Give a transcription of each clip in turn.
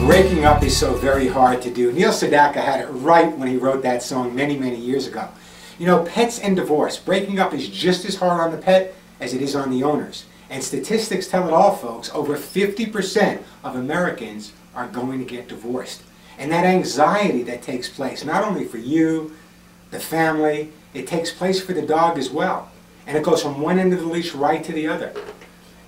Breaking up is so very hard to do. Neil Sedaka had it right when he wrote that song many, many years ago. You know, pets and divorce. Breaking up is just as hard on the pet as it is on the owners. And statistics tell it all, folks. Over 50% of Americans are going to get divorced. And that anxiety that takes place, not only for you, the family, it takes place for the dog as well. And it goes from one end of the leash right to the other.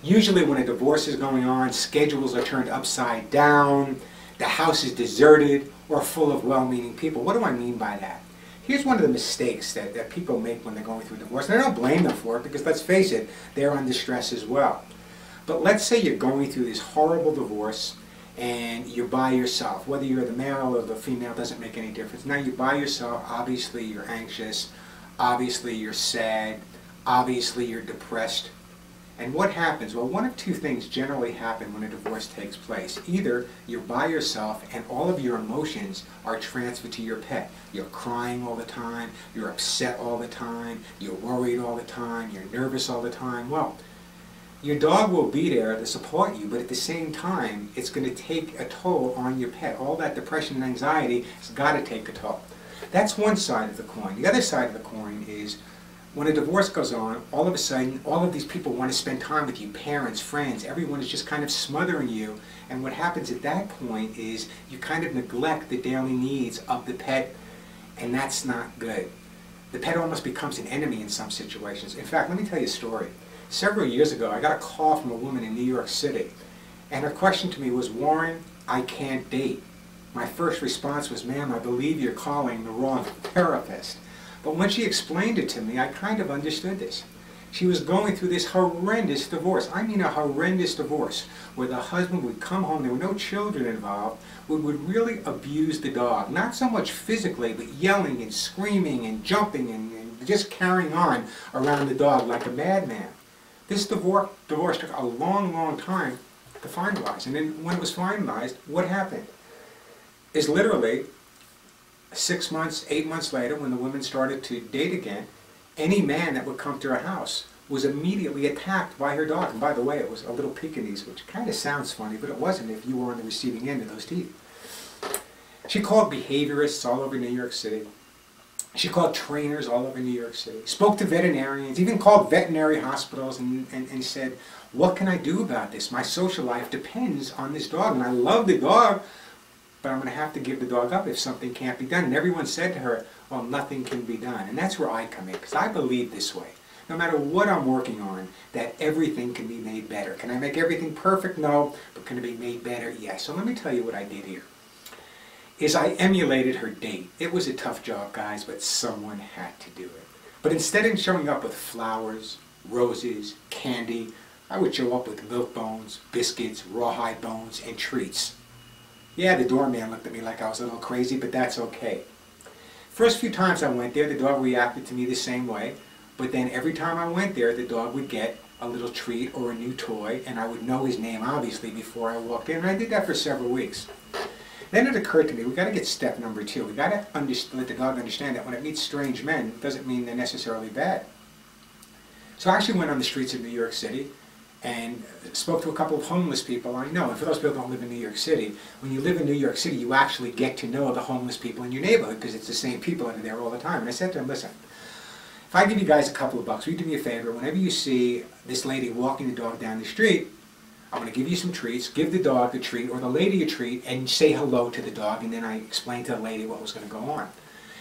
Usually when a divorce is going on, schedules are turned upside down, the house is deserted or full of well-meaning people. What do I mean by that? Here's one of the mistakes that people make when they're going through divorce. And I don't blame them for it because, let's face it, they're under stress as well. But let's say you're going through this horrible divorce and you're by yourself. Whether you're the male or the female doesn't make any difference. Now you're by yourself. Obviously you're anxious. Obviously you're sad. Obviously you're depressed. And what happens? Well, one of two things generally happen when a divorce takes place. Either you're by yourself and all of your emotions are transferred to your pet. You're crying all the time, you're upset all the time, you're worried all the time, you're nervous all the time. Well, your dog will be there to support you, but at the same time, it's going to take a toll on your pet. All that depression and anxiety has got to take a toll. That's one side of the coin. The other side of the coin is when a divorce goes on, all of a sudden, all of these people want to spend time with you, parents, friends, everyone is just kind of smothering you. And what happens at that point is you kind of neglect the daily needs of the pet, and that's not good. The pet almost becomes an enemy in some situations. In fact, let me tell you a story. Several years ago, I got a call from a woman in New York City, and her question to me was, "Warren, I can't date." My first response was, "Ma'am, I believe you're calling the wrong therapist." But when she explained it to me, I kind of understood this. She was going through this horrendous divorce. I mean a horrendous divorce, where the husband would come home, there were no children involved, would really abuse the dog. Not so much physically, but yelling and screaming and jumping and just carrying on around the dog like a madman. This divorce took a long, long time to finalize. And then when it was finalized, what happened? Is literally 6 months, 8 months later, when the women started to date again, any man that would come to her house was immediately attacked by her dog. And by the way, it was a little Pekingese, which kind of sounds funny, but it wasn't if you were on the receiving end of those teeth. She called behaviorists all over New York City. She called trainers all over New York City. Spoke to veterinarians, even called veterinary hospitals and said, "What can I do about this? My social life depends on this dog, and I love the dog, but I'm going to have to give the dog up if something can't be done." And everyone said to her, "Well, nothing can be done." And that's where I come in, because I believe this way. No matter what I'm working on, that everything can be made better. Can I make everything perfect? No. But can it be made better? Yes. So let me tell you what I did here. I emulated her date. It was a tough job, guys, but someone had to do it. But instead of showing up with flowers, roses, candy, I would show up with milk bones, biscuits, rawhide bones, and treats. Yeah, the doorman looked at me like I was a little crazy, but that's okay. First few times I went there, the dog reacted to me the same way, but then every time I went there, the dog would get a little treat or a new toy, and I would know his name, obviously, before I walked in, and I did that for several weeks. Then it occurred to me, we've got to get step number 2. We've got to let the dog understand that when it meets strange men, it doesn't mean they're necessarily bad. So I actually went on the streets of New York City and spoke to a couple of homeless people I know. And for those people who don't live in New York City, when you live in New York City, you actually get to know the homeless people in your neighborhood because it's the same people that are there all the time. And I said to them, "Listen, if I give you guys a couple of bucks, will you do me a favor? Whenever you see this lady walking the dog down the street, I'm going to give you some treats, give the dog a treat or the lady a treat, and say hello to the dog." And then I explained to the lady what was going to go on.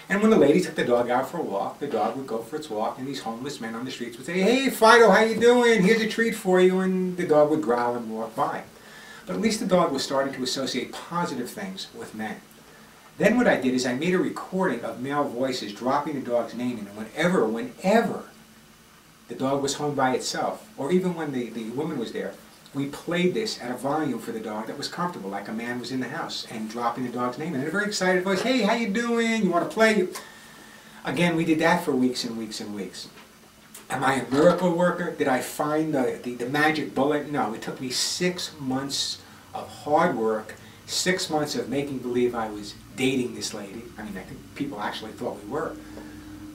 And when the lady took the dog out for a walk, the dog would go for its walk, and these homeless men on the streets would say, "Hey, Fido, how you doing? Here's a treat for you," and the dog would growl and walk by. But at least the dog was starting to associate positive things with men. Then what I did is I made a recording of male voices dropping the dog's name in, and whenever the dog was home by itself, or even when the woman was there, we played this at a volume for the dog that was comfortable, like a man was in the house, and dropping the dog's name in a very excited voice. "Hey, how you doing? You want to play?" Again, we did that for weeks and weeks and weeks. Am I a miracle worker? Did I find the magic bullet? No, it took me 6 months of hard work, 6 months of making believe I was dating this lady. I mean, I think people actually thought we were.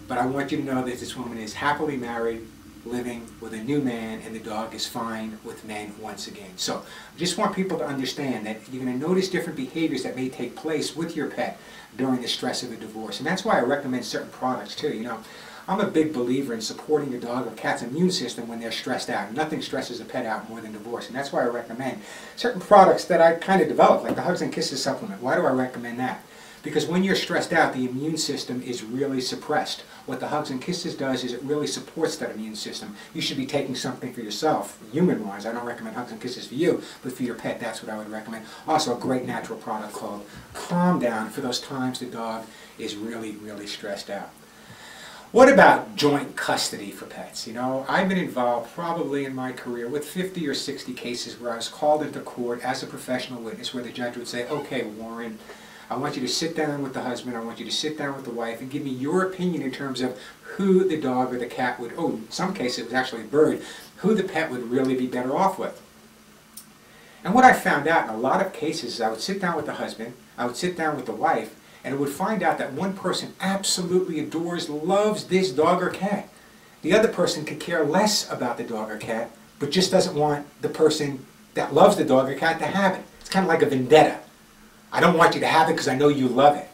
But I want you to know that this woman is happily married, living with a new man, and the dog is fine with men once again. So I just want people to understand that you're going to notice different behaviors that may take place with your pet during the stress of a divorce. And that's why I recommend certain products too. You know, I'm a big believer in supporting a dog or cat's immune system when they're stressed out. Nothing stresses a pet out more than divorce, and that's why I recommend certain products that I kind of developed, like the Hugs and Kisses supplement. Why do I recommend that? Because when you're stressed out, the immune system is really suppressed. What the Hugs and Kisses does is it really supports that immune system. You should be taking something for yourself, human-wise. I don't recommend Hugs and Kisses for you, but for your pet, that's what I would recommend. Also, a great natural product called Calm Down for those times the dog is really, really stressed out. What about joint custody for pets? You know, I've been involved probably in my career with 50 or 60 cases where I was called into court as a professional witness, where the judge would say, okay, Warren, I want you to sit down with the husband, I want you to sit down with the wife and give me your opinion in terms of who the dog or the cat would, oh, in some cases it was actually a bird, who the pet would really be better off with. And what I found out in a lot of cases is I would sit down with the husband, I would sit down with the wife, and I would find out that one person absolutely adores, loves this dog or cat. The other person could care less about the dog or cat, but just doesn't want the person that loves the dog or cat to have it. It's kind of like a vendetta. I don't want you to have it because I know you love it.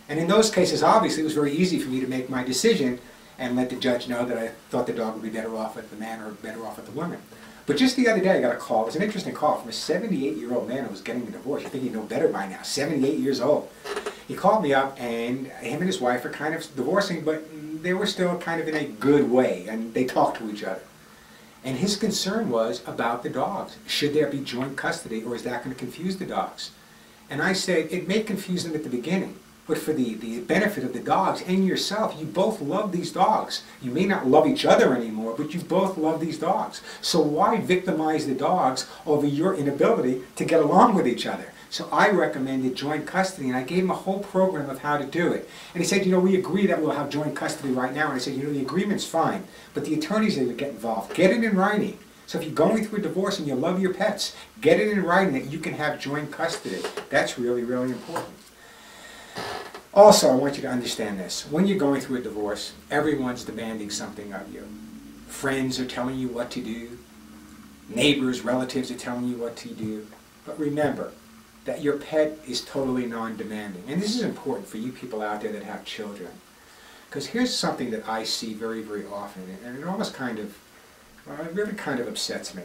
And in those cases, obviously, it was very easy for me to make my decision and let the judge know that I thought the dog would be better off with the man or better off with the woman. But just the other day, I got a call. It was an interesting call from a 78-year-old man who was getting a divorce. You think he'd know better by now. 78 years old. He called me up, and him and his wife are kind of divorcing, but they were still kind of in a good way, and they talked to each other. And his concern was about the dogs. Should there be joint custody, or is that going to confuse the dogs? And I said, it may confuse them at the beginning, but for the benefit of the dogs and yourself, you both love these dogs. You may not love each other anymore, but you both love these dogs. So why victimize the dogs over your inability to get along with each other? So I recommended joint custody, and I gave him a whole program of how to do it. And he said, you know, we agree that we'll have joint custody right now. And I said, you know, the agreement's fine, but the attorneys need to get involved. Get it in writing. So if you're going through a divorce and you love your pets, get it in writing that you can have joint custody. That's really, really important. Also, I want you to understand this. When you're going through a divorce, everyone's demanding something of you. Friends are telling you what to do. Neighbors, relatives are telling you what to do. But remember that your pet is totally non-demanding. And this is important for you people out there that have children. Because here's something that I see very, very often, and it almost kind of, well, it really kind of upsets me.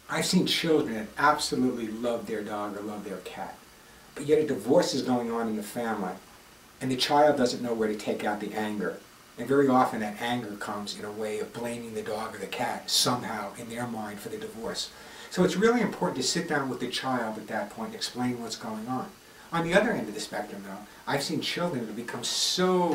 I've seen children that absolutely love their dog or love their cat, but yet a divorce is going on in the family, and the child doesn't know where to take out the anger. And very often that anger comes in a way of blaming the dog or the cat somehow in their mind for the divorce. So it's really important to sit down with the child at that point and explain what's going on. On the other end of the spectrum, though, I've seen children that become so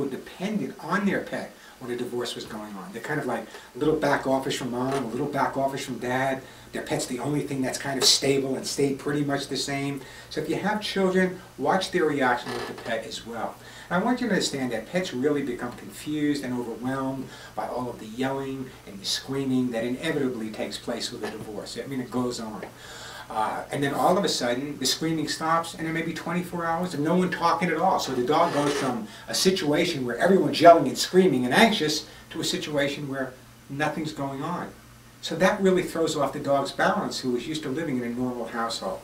dependent on their pet when a divorce was going on. They're kind of like a little back office from mom, a little back office from dad. Their pet's the only thing that's kind of stable and stayed pretty much the same. So if you have children, watch their reaction with the pet as well. And I want you to understand that pets really become confused and overwhelmed by all of the yelling and the screaming that inevitably takes place with a divorce. I mean, it goes on. And then all of a sudden, the screaming stops, and there may be 24 hours of no one talking at all. So the dog goes from a situation where everyone's yelling and screaming and anxious to a situation where nothing's going on. So that really throws off the dog's balance, who is used to living in a normal household.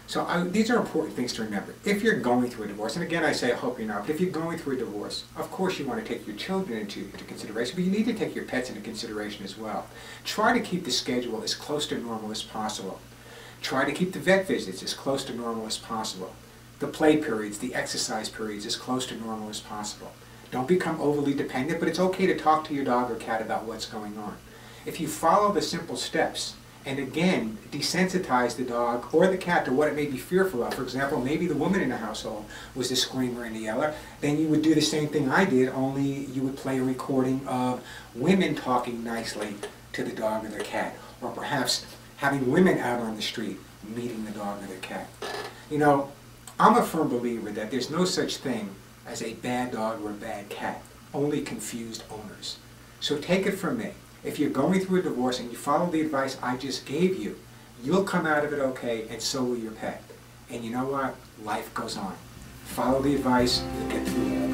So these are important things to remember. If you're going through a divorce, and again I say I hope you're not, but if you're going through a divorce, of course you want to take your children into consideration, but you need to take your pets into consideration as well. Try to keep the schedule as close to normal as possible. Try to keep the vet visits as close to normal as possible. The play periods, the exercise periods as close to normal as possible. Don't become overly dependent, but it's okay to talk to your dog or cat about what's going on. If you follow the simple steps, and again, desensitize the dog or the cat to what it may be fearful of. For example, maybe the woman in the household was the screamer and the yeller. Then you would do the same thing I did, only you would play a recording of women talking nicely to the dog or the cat. Or perhaps having women out on the street meeting the dog or the cat. You know, I'm a firm believer that there's no such thing as a bad dog or a bad cat, only confused owners. So take it from me. If you're going through a divorce and you follow the advice I just gave you, you'll come out of it okay, and so will your pet. And you know what? Life goes on. Follow the advice, you'll get through it.